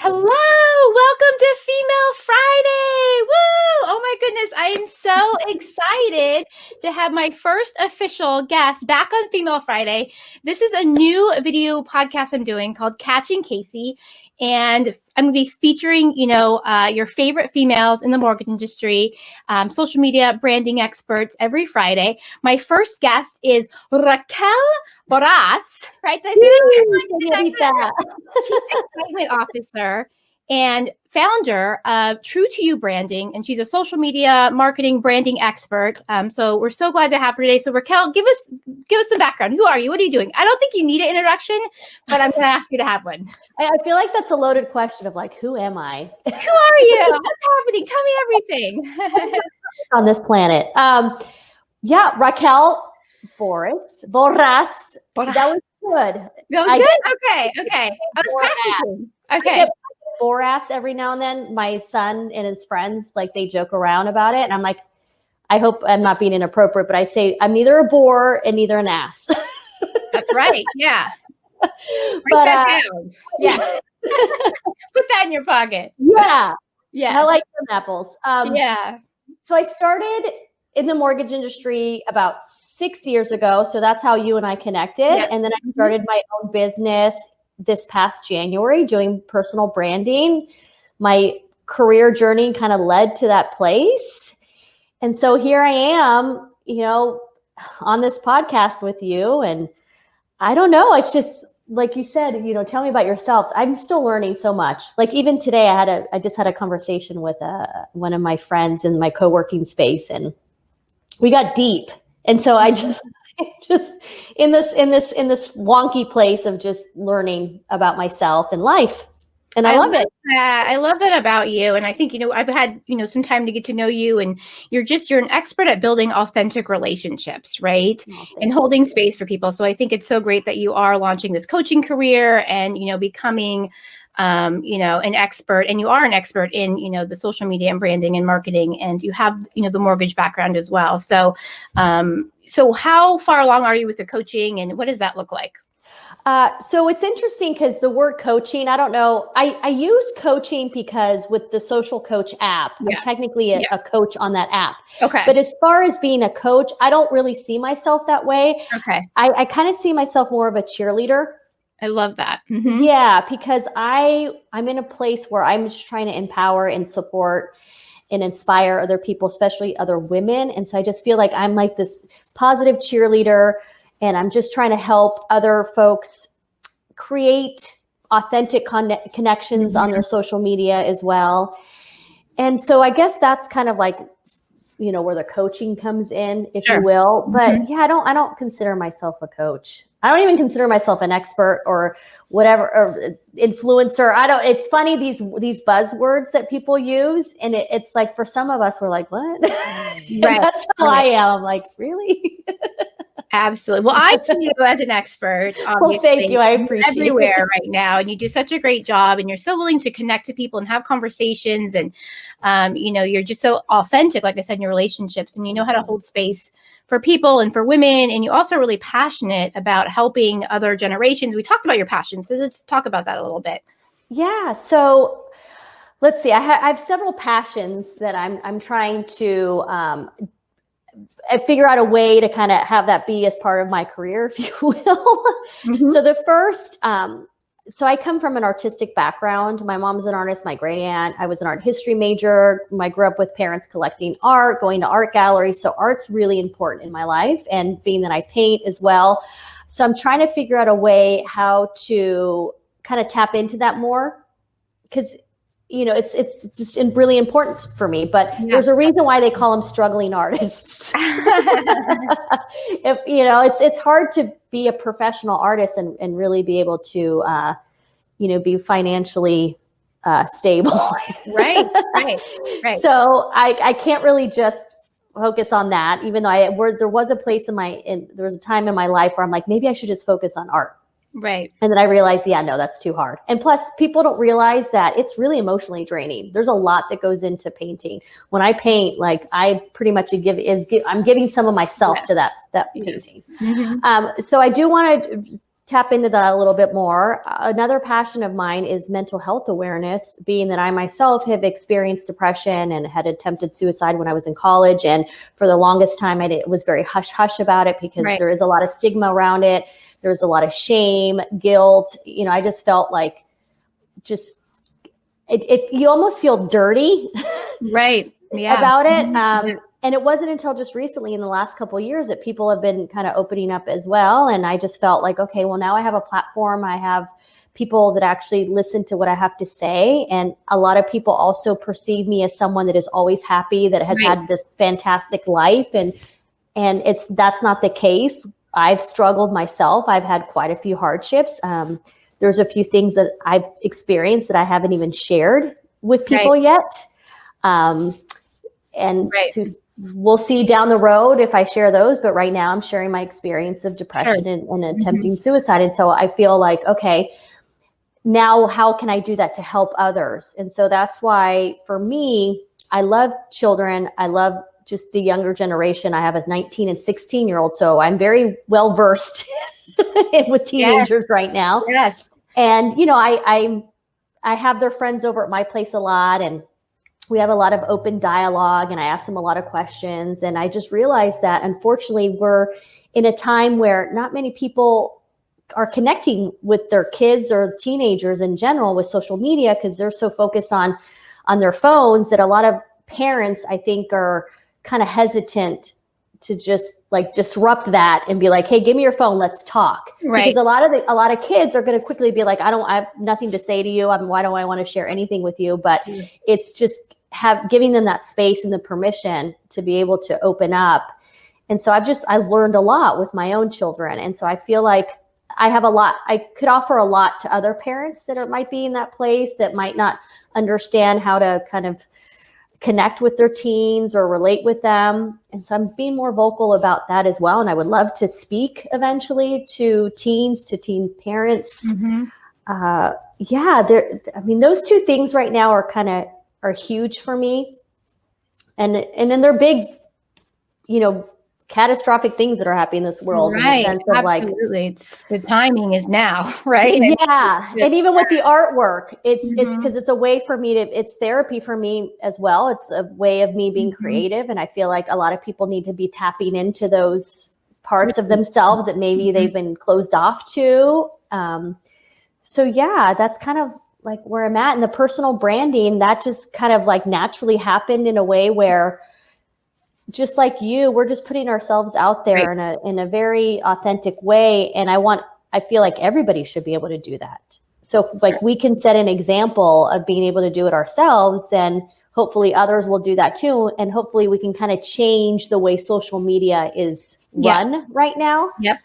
Hello, welcome to Female Friday. Woo! Oh my goodness, I am so excited to have my first official guest back on Female Friday. This is a new video podcast I'm doing called Catching Casey, and I'm going to be featuring, your favorite females in the mortgage industry, social media branding experts every Friday. My first guest is Raquel Borras, right? Did I say that? Chief Excitement Officer and founder of True to You Branding, and she's a social media marketing branding expert. So we're so glad to have her today. So Raquel, give us some background. Who are you? What are you doing? I don't think you need an introduction, but I'm going to ask you to have one. I feel like that's a loaded question of like, who am I? Who are you? What's happening? Tell me everything. On this planet. Raquel Borras. That was good. That was good? Okay. I was practicing. Okay. I get Borras every now and then. My son and his friends, like, they joke around about it. And I'm like, I hope I'm not being inappropriate, but I say I'm neither a bore and neither an ass. That's right. Yeah. Write that down. Yeah. Put that in your pocket. Yeah. Yeah. I like some apples. Yeah. So I started in the mortgage industry about 6 years ago. So that's how you and I connected. Yes. And then I started my own business this past January doing personal branding. My career journey kind of led to that place. And so here I am, on this podcast with you. And I don't know, it's just like you said, tell me about yourself. I'm still learning so much. Like even today, I just had a conversation with one of my friends in my co-working space, and we got deep. And so I just in this wonky place of just learning about myself and life. And I love it. I love that about you. And I think, I've had, some time to get to know you, and you're an expert at building authentic relationships, right? And holding space for people. So I think it's so great that you are launching this coaching career and, becoming, an expert, and you are an expert in, the social media and branding and marketing, and you have, the mortgage background as well. So, so how far along are you with the coaching, and what does that look like? So it's interesting because the word coaching, I don't know. I use coaching because with the Social Coach app, I'm technically a coach on that app. Okay. But as far as being a coach, I don't really see myself that way. Okay. I kind of see myself more of a cheerleader. I love that. Mm-hmm. Yeah, because I'm in a place where I'm just trying to empower and support and inspire other people, especially other women. And so I just feel like I'm like this positive cheerleader, and I'm just trying to help other folks create authentic connections on their social media as well. And so I guess that's kind of like, where the coaching comes in, if you will. But I don't consider myself a coach. I don't even consider myself an expert or whatever, or influencer. It's funny, these buzzwords that people use. And it's like, for some of us, we're like, what? Right. That's how I am. I'm like, really? Absolutely. Well, I see you as an expert. Well, thank you. I appreciate it. Everywhere right now. And you do such a great job, and you're so willing to connect to people and have conversations. And, you're just so authentic, like I said, in your relationships, and you know how to hold space for people and for women. And you also are really passionate about helping other generations. We talked about your passion. So let's talk about that a little bit. Yeah. So let's see. I have several passions that I'm trying to, figure out a way to kind of have that be as part of my career, if you will. Mm-hmm. So the first, so I come from an artistic background. My mom's an artist, my great aunt. I was an art history major. I grew up with parents collecting art, going to art galleries. So art's really important in my life, and being that I paint as well. So I'm trying to figure out a way how to kind of tap into that more, because it's just really important for me, but there's a reason why they call them struggling artists. It's hard to be a professional artist and really be able to, be financially stable. Right. So I can't really just focus on that, even though there was a place there was a time in my life where I'm like, maybe I should just focus on art. Right. And then I realized, no, that's too hard. And plus, people don't realize that it's really emotionally draining. There's a lot that goes into painting. When I paint, like, I pretty much I'm giving some of myself to that painting. Mm-hmm. So I do want to tap into that a little bit more. Another passion of mine is mental health awareness, being that I myself have experienced depression and had attempted suicide when I was in college. And for the longest time, I was very hush-hush about it because there is a lot of stigma around it. There's a lot of shame, guilt. I just felt like you almost feel dirty about it. And it wasn't until just recently in the last couple of years that people have been kind of opening up as well. And I just felt like, okay, well, now I have a platform. I have people that actually listen to what I have to say. And a lot of people also perceive me as someone that is always happy, that has had this fantastic life. And that's not the case. I've struggled myself. I've had quite a few hardships. There's a few things that I've experienced that I haven't even shared with people yet. We'll see down the road if I share those. But right now I'm sharing my experience of depression and attempting suicide. And so I feel like, okay, now how can I do that to help others? And so that's why for me, I love children. I love just the younger generation. I have a 19 and 16-year-old. So I'm very well versed with teenagers right now. Yes. And, I have their friends over at my place a lot, and we have a lot of open dialogue, and I ask them a lot of questions. And I just realized that unfortunately we're in a time where not many people are connecting with their kids or teenagers in general with social media because they're so focused on their phones that a lot of parents, I think, are kind of hesitant to just like disrupt that and be like, hey, give me your phone, let's talk. Because a lot of kids are going to quickly be like, I have nothing to say to you. Why do I want to share anything with you? But it's just giving them that space and the permission to be able to open up. And so I learned a lot with my own children. And so I feel like I could offer a lot to other parents that might be in that place that might not understand how to kind of connect with their teens or relate with them. And so I'm being more vocal about that as well. And I would love to speak eventually to teens, to teen parents. Those two things right now are huge for me. And then they're big, catastrophic things that are happening in this world. In the sense of absolutely. The timing is now, right? Yeah. And even with the artwork, it's because it's a way for me it's therapy for me as well. It's a way of me being creative. And I feel like a lot of people need to be tapping into those parts of themselves that maybe they've been closed off to. That's kind of like where I'm at. And the personal branding, that just kind of like naturally happened in a way where, just like you, we're just putting ourselves out there in a very authentic way. And I feel like everybody should be able to do that. So if, like, we can set an example of being able to do it ourselves, then hopefully others will do that too. And hopefully we can kind of change the way social media is run right now. Yep.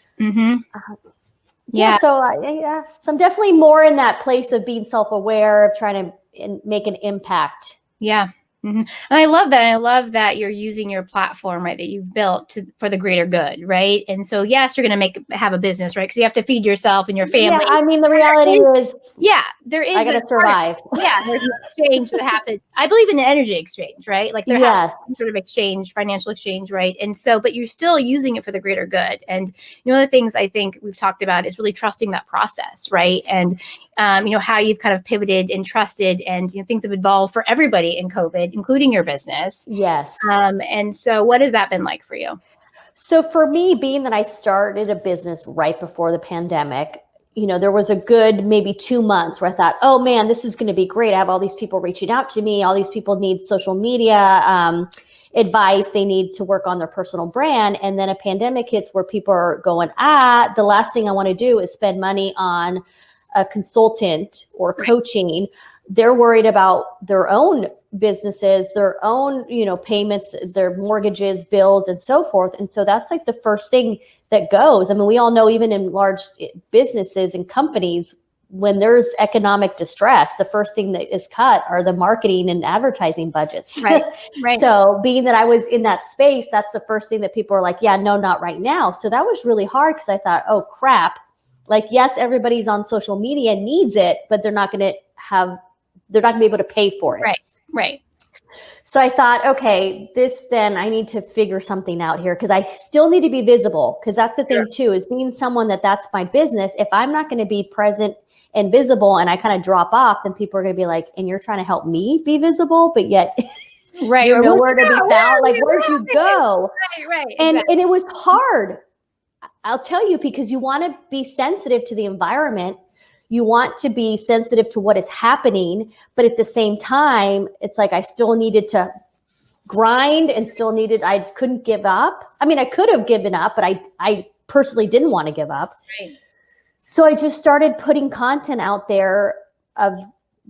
So I'm definitely more in that place of being self-aware, of trying to make an impact. Yeah. And I love that. I love that you're using your platform, right, that you've built for the greater good, right? And so, yes, you're going to have a business, right? Because you have to feed yourself and your family. Yeah, I mean, the reality is, there is. I got to survive. There's an exchange that happens. I believe in an energy exchange, right? Like there has some sort of exchange, financial exchange, right? And so, but you're still using it for the greater good. And one of the things I think we've talked about is really trusting that process, right? And how you've kind of pivoted and trusted, and things have evolved for everybody in COVID, including your business. Yes. And so what has that been like for you? So for me, being that I started a business right before the pandemic, there was a good maybe 2 months where I thought, oh man, this is going to be great. I have all these people reaching out to me. All these people need social media advice. They need to work on their personal brand. And then a pandemic hits where people are going, the last thing I want to do is spend money on a consultant or coaching. They're worried about their own businesses, their own, payments, their mortgages, bills, and so forth. And so that's like the first thing that goes. I mean, we all know, even in large businesses and companies, when there's economic distress, the first thing that is cut are the marketing and advertising budgets. Right. So being that I was in that space, that's the first thing that people are like, yeah, no, not right now. So that was really hard because I thought, oh crap. Like, yes, everybody's on social media, needs it, but they're not going to be able to pay for it. Right. So I thought, okay, then I need to figure something out here because I still need to be visible, because that's the thing too, is being someone that's my business. If I'm not going to be present and visible and I kind of drop off, then people are going to be like, and you're trying to help me be visible, but yet you're nowhere to be found. Like, where'd you go? Right. And it was hard. I'll tell you, because you want to be sensitive to the environment. You want to be sensitive to what is happening, but at the same time, it's like I still needed to grind and I couldn't give up. I mean, I could have given up, but I personally didn't want to give up. Right. So I just started putting content out there of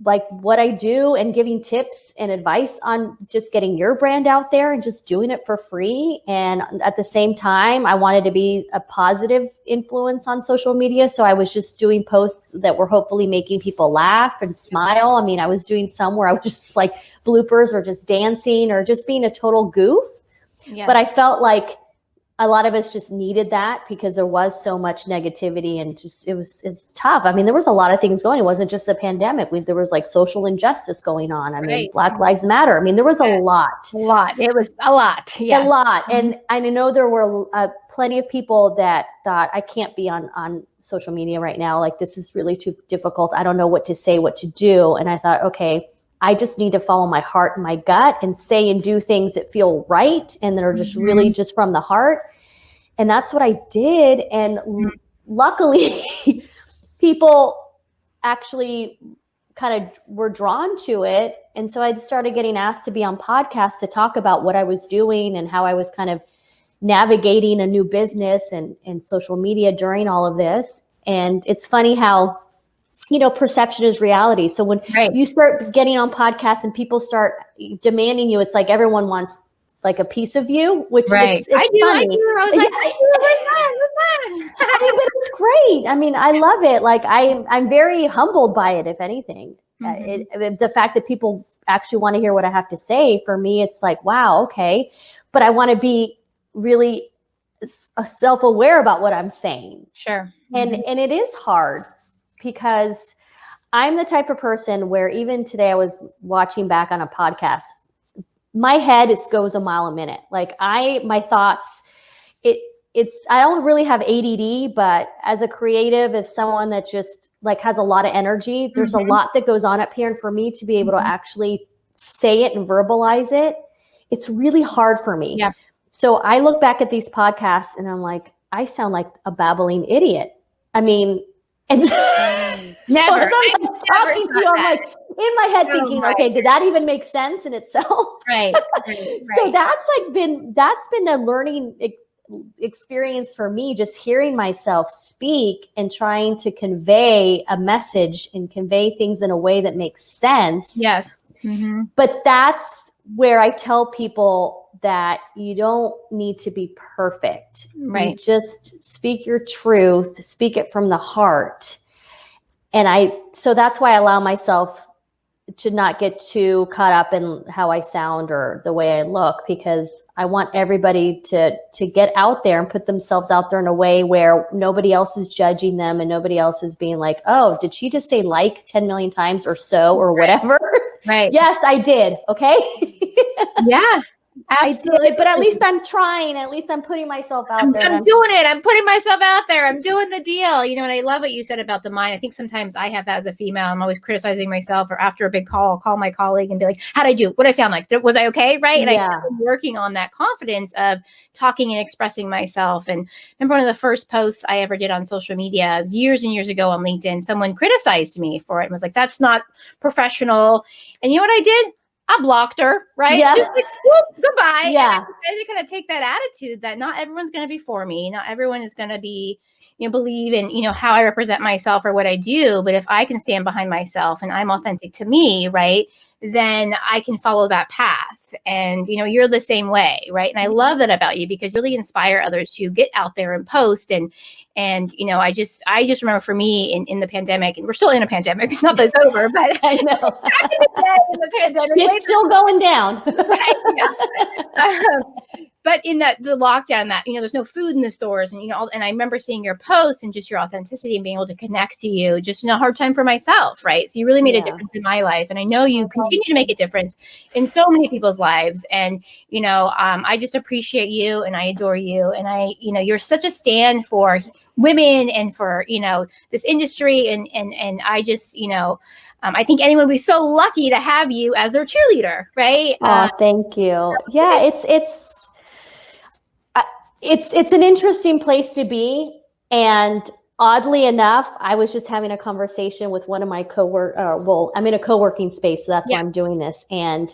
like what I do and giving tips and advice on just getting your brand out there and just doing it for free. And at the same time, I wanted to be a positive influence on social media. So I was just doing posts that were hopefully making people laugh and smile. I mean, I was doing some where I was just like bloopers or just dancing or just being a total goof. Yeah. But I felt like a lot of us just needed that because there was so much negativity and just it's tough. I mean, there was a lot of things going. It wasn't just the pandemic. There was like social injustice going on. I mean, Black Lives Matter. I mean, there was a lot. It was a lot. Yeah. A lot. And I know there were plenty of people that thought, I can't be on social media right now. Like, this is really too difficult. I don't know what to say, what to do. And I thought, okay, I just need to follow my heart and my gut and say and do things that feel right and that are just really just from the heart. And that's what I did. And luckily, people actually kind of were drawn to it. And so I just started getting asked to be on podcasts to talk about what I was doing and how I was kind of navigating a new business and social media during all of this. And it's funny how, perception is reality. So when you start getting on podcasts and people start demanding you, it's like everyone wants like a piece of you, which it's funny. I was like, I do. I mean, but it's great. I mean, I love it. Like I'm very humbled by it, if anything. The fact that people actually want to hear what I have to say, for me, it's like, wow, okay. But I want to be really self-aware about what I'm saying. Sure. And it is hard because I'm the type of person where even today I was watching back on a podcast, my head goes a mile a minute. Like my thoughts, I don't really have ADD, but as a creative, as someone that just like has a lot of energy, there's a lot that goes on up here. And for me to be able to actually say it and verbalize it, it's really hard for me. Yeah. So I look back at these podcasts and I'm like, I sound like a babbling idiot. I mean, and never. So as I'm talking to you, I'm like in my head thinking, okay, did that even make sense in itself? Right. So that's been a learning experience for me, just hearing myself speak and trying to convey a message and convey things in a way that makes sense. Yes. But that's where I tell people that you don't need to be perfect. Right. You just speak your truth, speak it from the heart. And so that's why I allow myself to not get too caught up in how I sound or the way I look, because I want everybody to get out there and put themselves out there in a way where nobody else is judging them and nobody else is being like, oh, did she just say like 10 million times or so or whatever? Right. Yes, I did. Okay. Yeah. Absolutely. I did, but at least I'm trying. At least I'm putting myself out there. I'm doing it. I'm putting myself out there. I'm doing the deal. And I love what you said about the mind. I think sometimes I have that as a female. I'm always criticizing myself, or after a big call, I'll call my colleague and be like, how'd I do? What'd I sound like? Was I okay? Right. And I've been working on that confidence of talking and expressing myself. And remember, one of the first posts I ever did on social media years and years ago on LinkedIn, someone criticized me for it and was like, that's not professional. And you know what I did? I blocked her, right? Yeah. Just like, whoop, goodbye. Yeah. And I had to kind of take that attitude that not everyone's going to be for me. Not everyone is going to be, believe in, how I represent myself or what I do. But if I can stand behind myself and I'm authentic to me, right, then I can follow that path. And, you're the same way, right? And I love that about you, because you really inspire others to get out there and post. And I just remember for me in the pandemic, and we're still in a pandemic, not that it's over, but I know. Back in the day in the pandemic, it's still going down. Right, yeah. But in the lockdown, that, there's no food in the stores, and and I remember seeing your posts and just your authenticity and being able to connect to you, just in a hard time for myself, right? So you really made a difference in my life, and I know you continue to make a difference in so many people's lives. And I just appreciate you, and I adore you, and you're such a stand for women and for this industry, and I just I think anyone would be so lucky to have you as their cheerleader, right? Oh, thank you. Yeah, it's an interesting place to be. And oddly enough, I was just having a conversation with one of my I'm in a co-working space, so that's why I'm doing this. And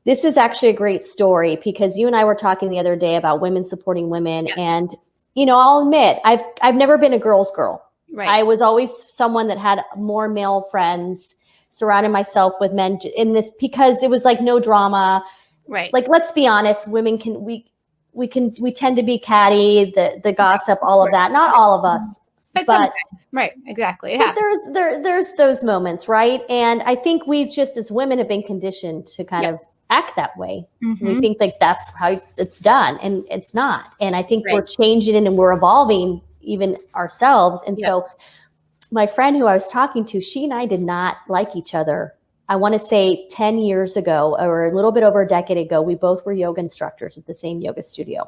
this is actually a great story, because you and I were talking the other day about women supporting women. And, I'll admit, I've never been a girl's girl. Right. I was always someone that had more male friends, surrounded myself with men in this, because it was like no drama. Right. Like, let's be honest, women we tend to be catty, the gossip, all of that. Not all of us, but right, exactly. Yeah. But there's those moments, right? And I think we just as women have been conditioned to kind of act that way. We think like that's how it's done, and it's not. And I think we're changing it, and we're evolving even ourselves. And so my friend who I was talking to, she and I did not like each other. I want to say 10 years ago, or a little bit over a decade ago, we both were yoga instructors at the same yoga studio.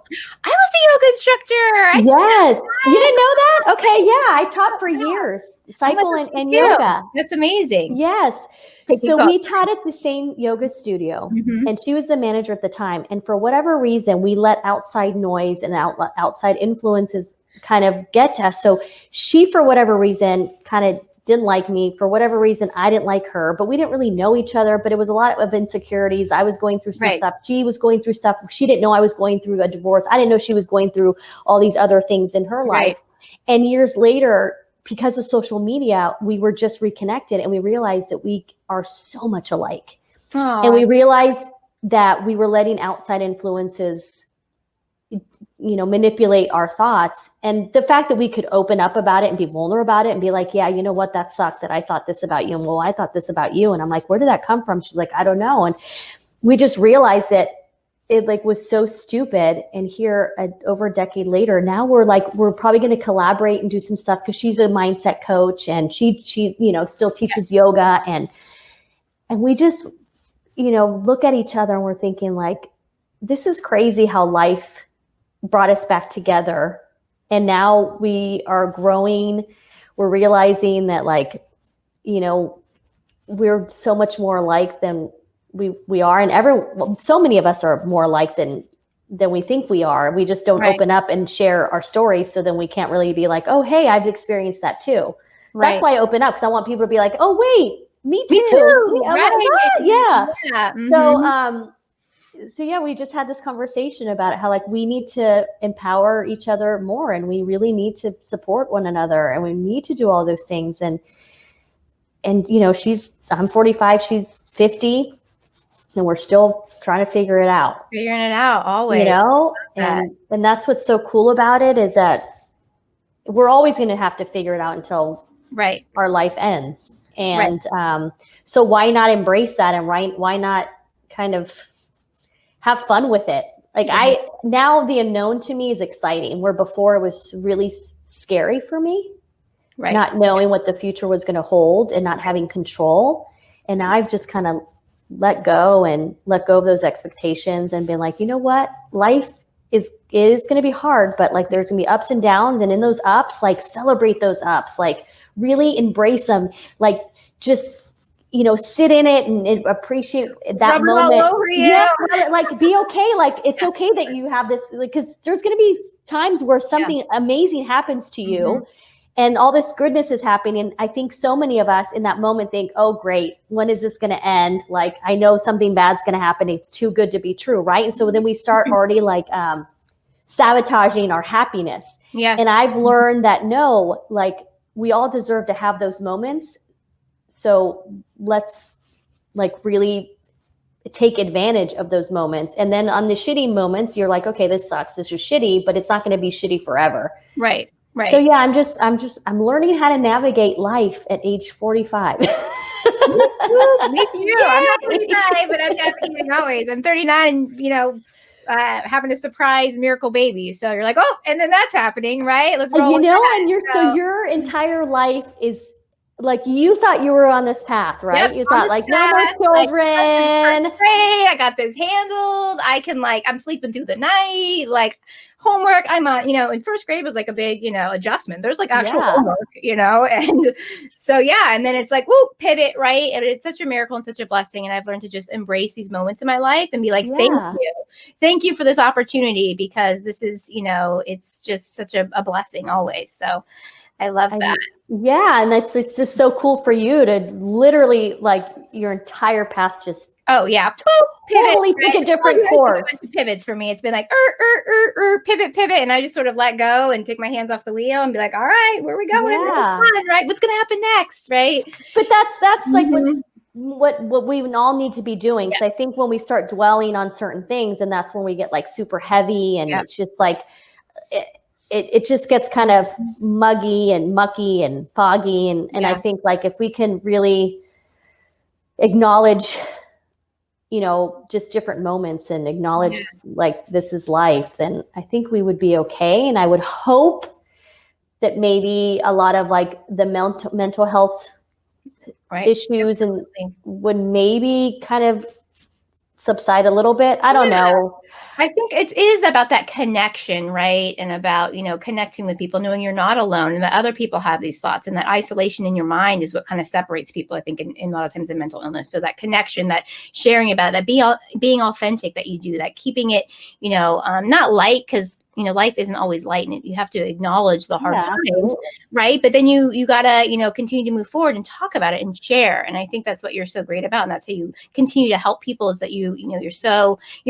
I was a yoga instructor. Yes. You didn't know that? Okay. Yeah. I taught for years, cycle and yoga. That's amazing. Yes. So we taught at the same yoga studio, and she was the manager at the time. And for whatever reason, we let outside noise and outside influences kind of get to us. So she, for whatever reason, kind of didn't like me. For whatever reason, I didn't like her, but we didn't really know each other. But it was a lot of insecurities. I was going through some stuff. She was going through stuff. She didn't know I was going through a divorce. I didn't know she was going through all these other things in her life. And years later, because of social media, we were just reconnected, and we realized that we are so much alike. Aww. And we realized that we were letting outside influences manipulate our thoughts. And the fact that we could open up about it and be vulnerable about it and be like, yeah, you know what, that sucked that I thought this about you. And well, I thought this about you. And I'm like, where did that come from? She's like, I don't know. And we just realized that it was so stupid. And here over a decade later, now we're probably going to collaborate and do some stuff, because she's a mindset coach, and she still teaches yoga. And we just, look at each other, and we're thinking like, this is crazy how life brought us back together. And now we are growing. We're realizing that we're so much more alike than we are. And so many of us are more alike than we think we are. We just don't open up and share our stories. So then we can't really be like, oh, hey, I've experienced that too. That's why I open up, because I want people to be like, oh, wait, me too. Yeah. So yeah, we just had this conversation about it, how we need to empower each other more, and we really need to support one another, and we need to do all those things. And I'm 45, she's 50, and we're still trying to figure it out. Figuring it out always. And that's what's so cool about it, is that we're always going to have to figure it out until our life ends. And so why not embrace that, and why not kind of have fun with it? Now the unknown to me is exciting, where before it was really scary for me, not knowing what the future was going to hold and not having control. And now I've just kind of let go of those expectations and been like, you know what, life is going to be hard, but there's going to be ups and downs. And in those ups, celebrate those ups, really embrace them, just sit in it and appreciate that moment. All over you. Yeah, be okay. It's okay that you have this, because there's going to be times where something amazing happens to you, and all this goodness is happening. And I think so many of us in that moment think, oh, great, when is this going to end? I know something bad's going to happen. It's too good to be true, right? And so then we start already sabotaging our happiness. Yeah. And I've learned that no, we all deserve to have those moments. So let's really take advantage of those moments. And then on the shitty moments, you're like, okay, this sucks. This is shitty, but it's not going to be shitty forever. Right. So yeah, I'm learning how to navigate life at age 45. Me too. I'm not 35, but I'm navigating always. I'm 39, having a surprise miracle baby. So you're like, oh, and then that's happening, right? Let's roll. And your entire life is like, you thought you were on this path, right? Yep, You thought like, no more children. Great, I got this handled. I can I'm sleeping through the night. Like homework, I'm in first grade was like a big, adjustment. There's like actual homework, and so and then it's like, whoa, pivot, right? And it's such a miracle and such a blessing. And I've learned to just embrace these moments in my life and be like, thank you for this opportunity, because this is, it's just such a blessing always. So I love that. Yeah. And it's just so cool for you to literally like your entire path just. Oh yeah. Totally pick a different course. Pivots for me. It's been like, pivot. And I just sort of let go and take my hands off the wheel and be like, all right, where are we going? Yeah. Fun, right? What's going to happen next? Right. But that's like what we all need to be doing. Cause I think when we start dwelling on certain things, and that's when we get like super heavy, and it's just like, it just gets kind of muggy and mucky and foggy. And I think like if we can really acknowledge, just different moments and acknowledge like this is life, then I think we would be okay. And I would hope that maybe a lot of like the mental health issues and would maybe kind of subside a little bit. I don't know. I think it is about that connection, right? And about, connecting with people, knowing you're not alone and that other people have these thoughts, and that isolation in your mind is what kind of separates people, I think, in a lot of times in mental illness. So that connection, that sharing about that, being authentic, that you do that, keeping it, not light, because life isn't always light, and you have to acknowledge the hard times, right? But then you gotta, continue to move forward and talk about it and share. And I think that's what you're so great about, and that's how you continue to help people, is that you're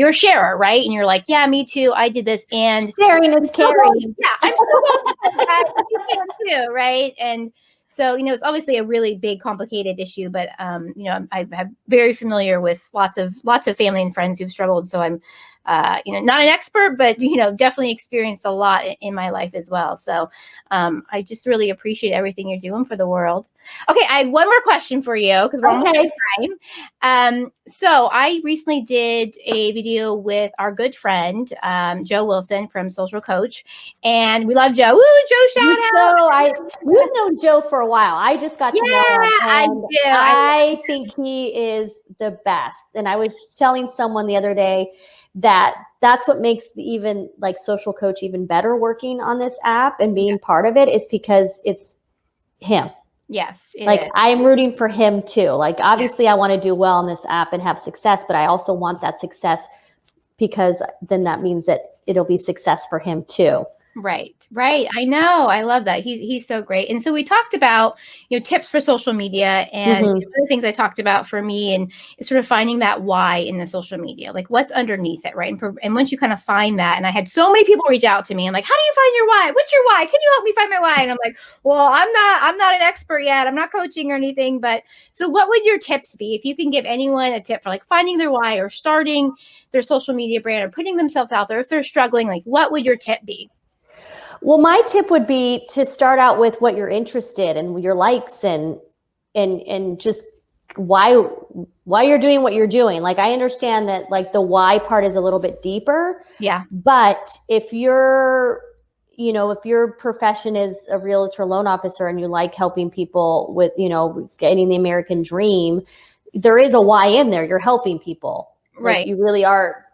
a sharer, right? And you're like, yeah, me too. I did this, and sharing is caring. Yeah, I'm so you can too, right? And so, it's obviously a really big, complicated issue, but I'm very familiar with lots of family and friends who've struggled. So I'm, not an expert, but, definitely experienced a lot in my life as well. So I just really appreciate everything you're doing for the world. Okay, I have one more question for you, because we're almost out of time. So I recently did a video with our good friend, Joe Wilson from Social Coach, and we love Joe. Woo, Joe, shout out. We've known Joe for a while. I just got to know him. I do. I think he is the best. And I was telling someone the other day that's what makes even like Social Coach even better working on this app and being part of it, is because it's him. Yes. I'm rooting for him too. Like, obviously I want to do well on this app and have success, but I also want that success, because then that means that it'll be success for him too. Right. I know. I love that. He's so great. And so we talked about, tips for social media, and one of the things I talked about for me and is sort of finding that why in the social media, like what's underneath it. Right. And once you kind of find that, and I had so many people reach out to me and like, how do you find your why? What's your why? Can you help me find my why? And I'm like, well, I'm not an expert yet. I'm not coaching or anything, but so what would your tips be if you can give anyone a tip for like finding their why, or starting their social media brand, or putting themselves out there if they're struggling? Like, what would your tip be? Well, my tip would be to start out with what you're interested in, your likes, and just why you're doing what you're doing. Like, I understand that like the why part is a little bit deeper. Yeah. But if your profession is a realtor loan officer and you like helping people with, getting the American dream, there is a why in there. You're helping people. Right. Like, you really are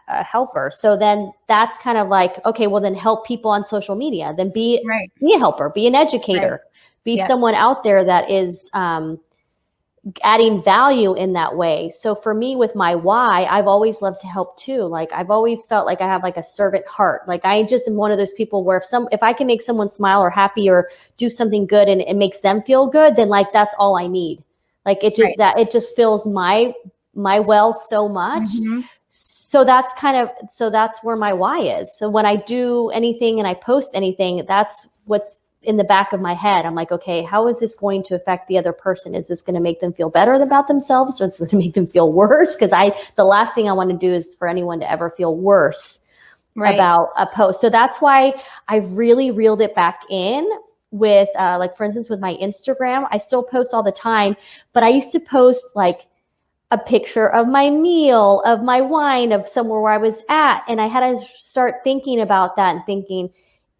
a helper. So then that's kind of like, okay, well then help people on social media, then be a helper, be an educator, be someone out there that is adding value in that way. So for me, with my why, I've always loved to help too. Like, I've always felt like I have like a servant heart. Like, I just am one of those people where if I can make someone smile or happy or do something good and it makes them feel good, then like that's all I need. Like, it just fills my well so much. So that's where my why is. So when I do anything and I post anything, that's what's in the back of my head. I'm like, okay, how is this going to affect the other person? Is this going to make them feel better about themselves, or is it going to make them feel worse? Because the last thing I want to do is for anyone to ever feel worse about a post. So that's why I've really reeled it back in with, like, for instance, with my Instagram. I still post all the time, but I used to post like a picture of my meal, of my wine, of somewhere where I was at. And I had to start thinking about that and thinking,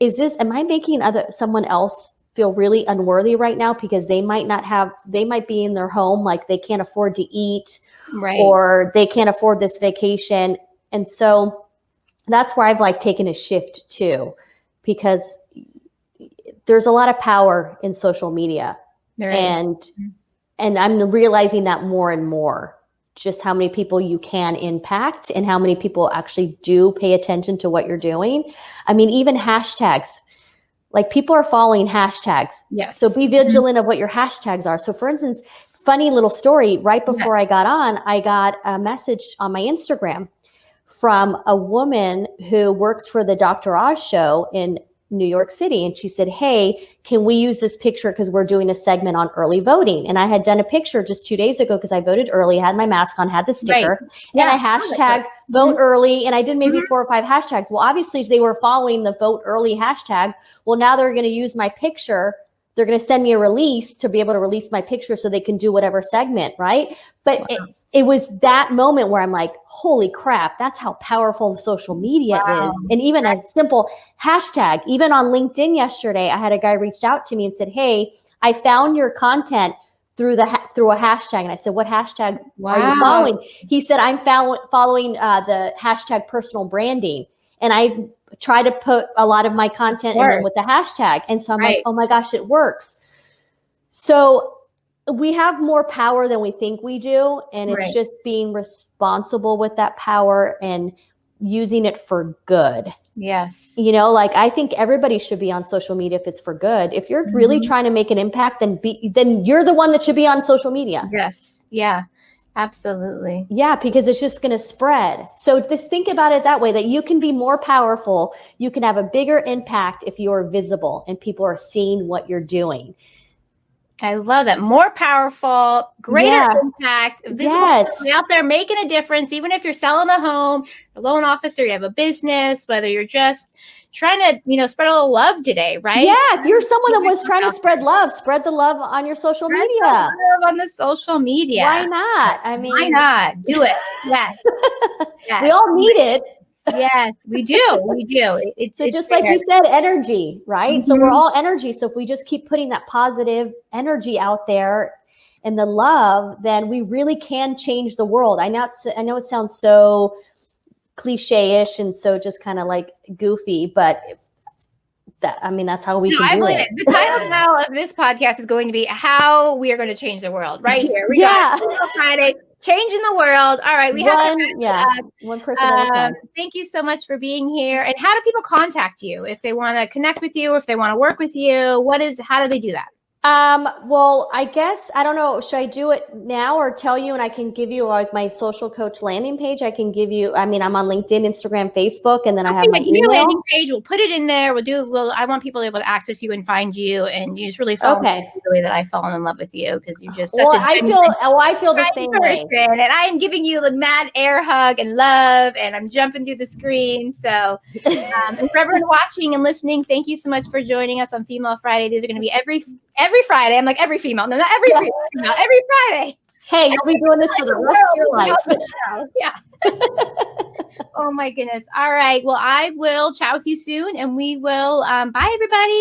am I making someone else feel really unworthy right now because they might be in their home, like they can't afford to eat, Right. or they can't afford this vacation. And so that's where I've like taken a shift too, because there's a lot of power in social media. Right. And I'm realizing that more and more, just how many people you can impact and how many people actually do pay attention to what you're doing. I mean, even hashtags, like people are following hashtags. Yes. So be vigilant of what your hashtags are. So for instance, funny little story, right before I got on, I got a message on my Instagram from a woman who works for the Dr. Oz show in New York City. And she said, hey, can we use this picture? Because we're doing a segment on early voting. And I had done a picture just 2 days ago because I voted early, had my mask on, had the sticker, and I hashtag vote early. And I did maybe 4 or 5 hashtags. Well, obviously they were following the vote early hashtag. Well, now they're going to use my picture. They're going to send me a release to be able to release my picture so they can do whatever segment, right? But it was that moment where I'm like, holy crap, that's how powerful social media is. And even a simple hashtag, even on LinkedIn yesterday, I had a guy reached out to me and said, hey, I found your content through a hashtag. And I said, what hashtag are you following? He said, I'm following the hashtag personal branding. And I try to put a lot of my content in them with the hashtag. And so I'm like, oh my gosh, it works. So we have more power than we think we do. And it's just being responsible with that power and using it for good. Yes. You know, like I think everybody should be on social media if it's for good. If you're really trying to make an impact, then you're the one that should be on social media. Yes. Yeah. Absolutely. Yeah, because it's just going to spread. So think about it that way, that you can be more powerful. You can have a bigger impact if you are visible and people are seeing what you're doing. I love that. More powerful, greater impact, visible out there making a difference. Even if you're selling a home, a loan officer, you have a business, whether you're just trying to, spread a little love today, right? Yeah, if you're someone that was trying to spread the love on your social media. Love on the social media. Why not? I mean, why not? Do it. Yes. We all need it. Yes, we do. We do. It's just like you said, energy, right? So we're all energy. So if we just keep putting that positive energy out there and the love, then we really can change the world. I know it sounds so cliche-ish and so just kind of like goofy, but that's how we can do it. The title now of this podcast is going to be how we are going to change the world right here. We got Friday. Changing the world. All right. We have one person at a time. Thank you so much for being here. And how do people contact you if they want to connect with you, if they want to work with you? How do they do that? Well, I guess, I don't know. Should I do it now or tell you, and I can give you like my social coach landing page? I can give you, I'm on LinkedIn, Instagram, Facebook, and then I have my email. Landing page. We'll put it in there. I want people to be able to access you and find you, and you just really fall in the way that I fall in love with you, because you're just such I feel the same way. And I am giving you a mad air hug and love, and I'm jumping through the screen. So, and for everyone watching and listening, thank you so much for joining us on Female Friday. These are going to be every Friday. I'm like every female. No, not every female. Every Friday. Hey, you'll be doing this for the rest of your life. Yeah. Oh my goodness. All right. Well, I will chat with you soon, and we will. Bye, everybody.